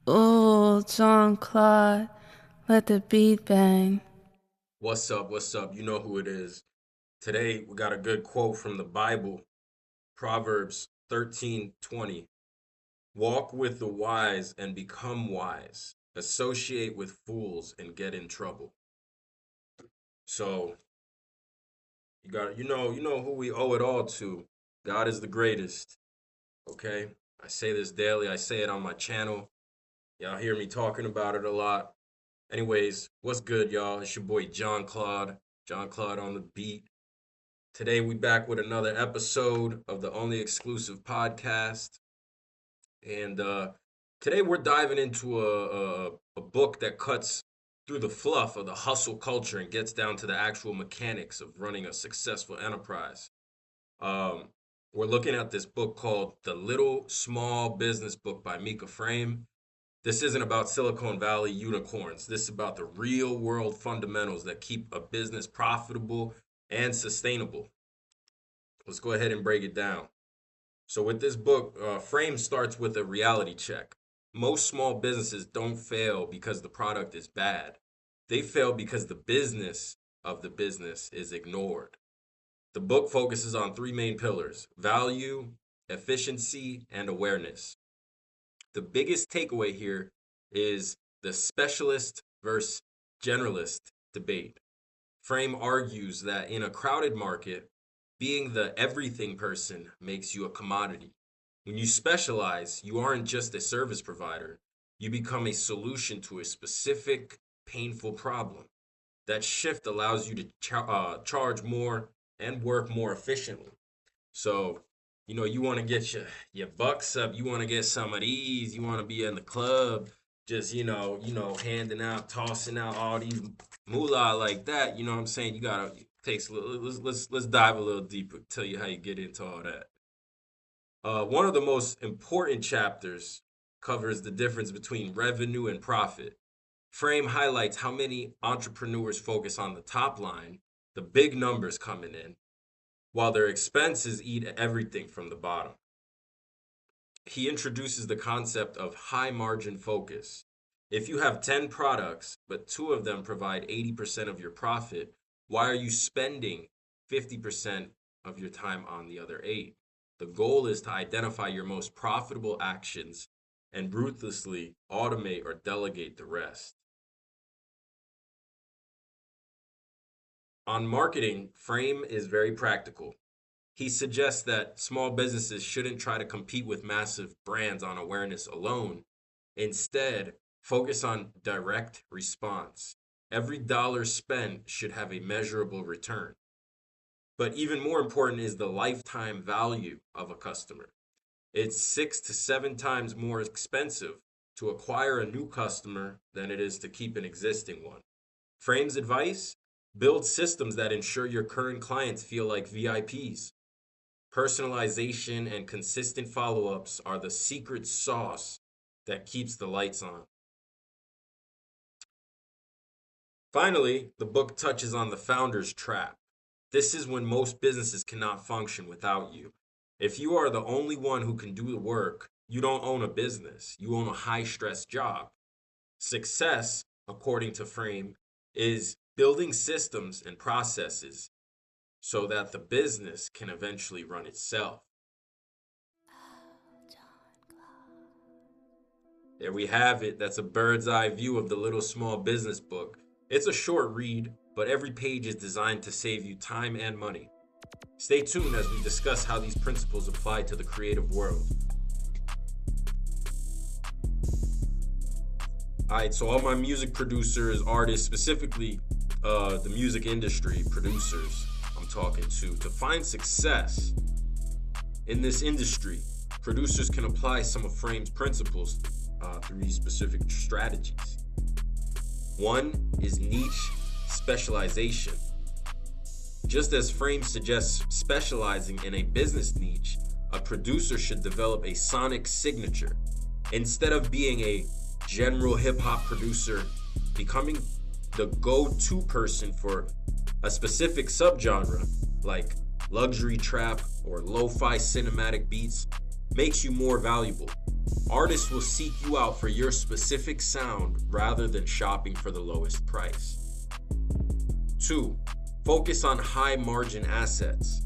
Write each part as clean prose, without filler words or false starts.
Oh, Jon-Claude, let the beat bang. What's up? What's up? You know who it is. Today we got a good quote from the Bible, Proverbs 13:20. Walk with the wise and become wise. Associate with fools and get in trouble. So you know who we owe it all to. God is the greatest. Okay? I say this daily, I say it on my channel. Y'all hear me talking about it a lot. Anyways, what's good, y'all? It's your boy Jon-Claude. Jon-Claude on the beat. Today we back with another episode of the only exclusive podcast, and today we're diving into a book that cuts through the fluff of the hustle culture and gets down to the actual mechanics of running a successful enterprise. Um, we're looking at this book called The Little Small Business Book by Micah Fraim. This isn't about Silicon Valley unicorns. This is about the real world fundamentals that keep a business profitable and sustainable. Let's go ahead and break it down. So, with this book, Frame starts with a reality check. Most small businesses don't fail because the product is bad, they fail because the business of the business is ignored. The book focuses on three main pillars: value, efficiency, and awareness. The biggest takeaway here is the specialist versus generalist debate. Frame argues that in a crowded market, being the everything person makes you a commodity. When you specialize, you aren't just a service provider, you become a solution to a specific painful problem. That shift allows you to charge more and work more efficiently. So, you want to get your bucks up, you want to get some of these, you want to be in the club, just handing out, tossing out all these moolah like that. You know what I'm saying? You gotta takes a little. Let's dive a little deeper. Tell you how you get into all that. One of the most important chapters covers the difference between revenue and profit. Frame highlights how many entrepreneurs focus on the top line, the big numbers coming in, while their expenses eat everything from the bottom. He introduces the concept of high margin focus. If you have 10 products, but two of them provide 80% of your profit, why are you spending 50% of your time on the other eight? The goal is to identify your most profitable actions and ruthlessly automate or delegate the rest. On marketing, Frame is very practical. He suggests that small businesses shouldn't try to compete with massive brands on awareness alone. Instead, focus on direct response. Every dollar spent should have a measurable return. But even more important is the lifetime value of a customer. It's 6 to 7 times more expensive to acquire a new customer than it is to keep an existing one. Frame's advice: build systems that ensure your current clients feel like VIPs. Personalization and consistent follow ups are the secret sauce that keeps the lights on. Finally, the book touches on the founder's trap. This is when most businesses cannot function without you. If you are the only one who can do the work, you don't own a business, you own a high stress job. Success, according to Frame, is building systems and processes so that the business can eventually run itself. There we have it. That's a bird's eye view of the Little Small Business Book. It's a short read, but every page is designed to save you time and money. Stay tuned as we discuss how these principles apply to the creative world. All right, so all my music producers, artists, specifically the music industry producers I'm talking to find success in this industry, producers can apply some of Frame's principles through these specific strategies. One is niche specialization. Just as Frame suggests specializing in a business niche, a producer should develop a sonic signature. Instead of being a general hip hop producer, becoming the go-to person for a specific subgenre like luxury trap or lo-fi cinematic beats makes you more valuable. Artists will seek you out for your specific sound rather than shopping for the lowest price. 2. Focus on high margin assets.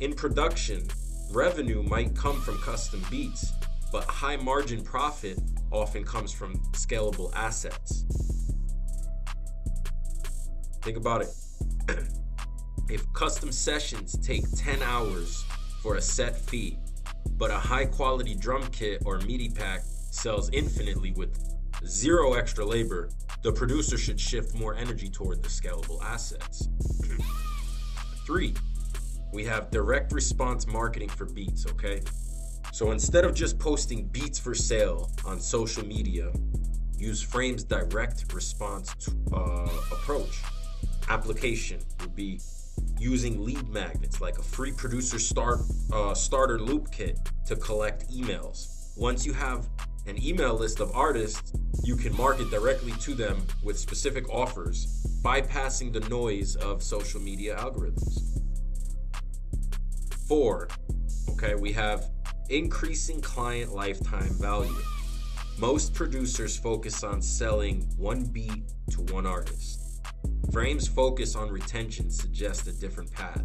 In production, revenue might come from custom beats, but high margin profit often comes from scalable assets. Think about it. If custom sessions take 10 hours for a set fee, but a high quality drum kit or MIDI pack sells infinitely with zero extra labor, the producer should shift more energy toward the scalable assets. 3, we have direct response marketing for beats, okay? So instead of just posting beats for sale on social media, use Fraim's direct response approach. Application would be using lead magnets like a free producer starter loop kit to collect emails. Once you have an email list of artists, you can market directly to them with specific offers, bypassing the noise of social media algorithms. 4, okay, we have increasing client lifetime value. Most producers focus on selling one beat to one artist. Fraim's focus on retention suggests a different path.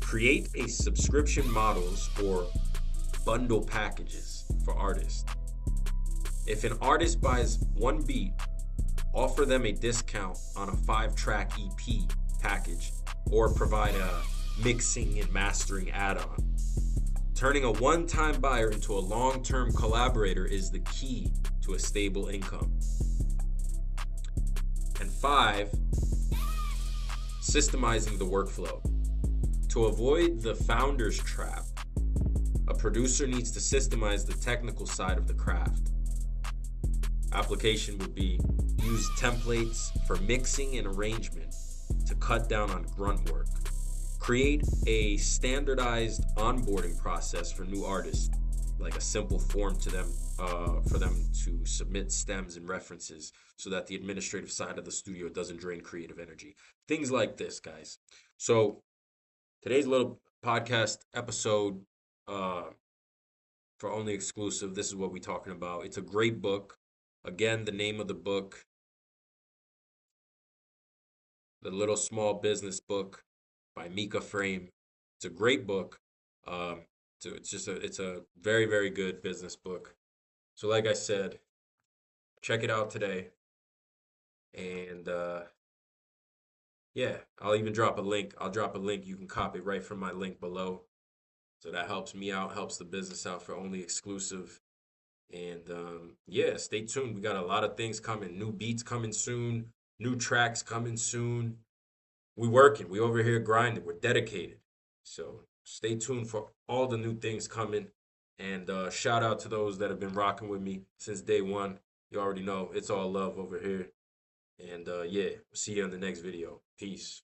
Create a subscription models or bundle packages for artists. If an artist buys one beat, offer them a discount on a 5-track EP package or provide a mixing and mastering add-on. Turning a one-time buyer into a long-term collaborator is the key to a stable income. And 5, systemizing the workflow. To avoid the founder's trap, a producer needs to systemize the technical side of the craft. Application would be use templates for mixing and arrangement to cut down on grunt work. Create a standardized onboarding process for new artists, like a simple form to them for them to submit stems and references so that the administrative side of the studio doesn't drain creative energy. Things like this, guys. So today's little podcast episode for Only Exclusive, this is what we're talking about. It's a great book. Again, the name of the book, The Little Small Business Book by Micah Fraim. It's a great book. It's a very, very good business book. So like I said, check it out today. And yeah, I'll even drop a link. I'll drop a link. You can copy right from my link below. So that helps me out, helps the business out for Only Exclusive. And yeah, stay tuned. We got a lot of things coming. New beats coming soon. New tracks coming soon. We working. We over here grinding. We're dedicated. So stay tuned for all the new things coming. And shout out to those that have been rocking with me since day one. You already know it's all love over here. And yeah, see you in the next video. Peace.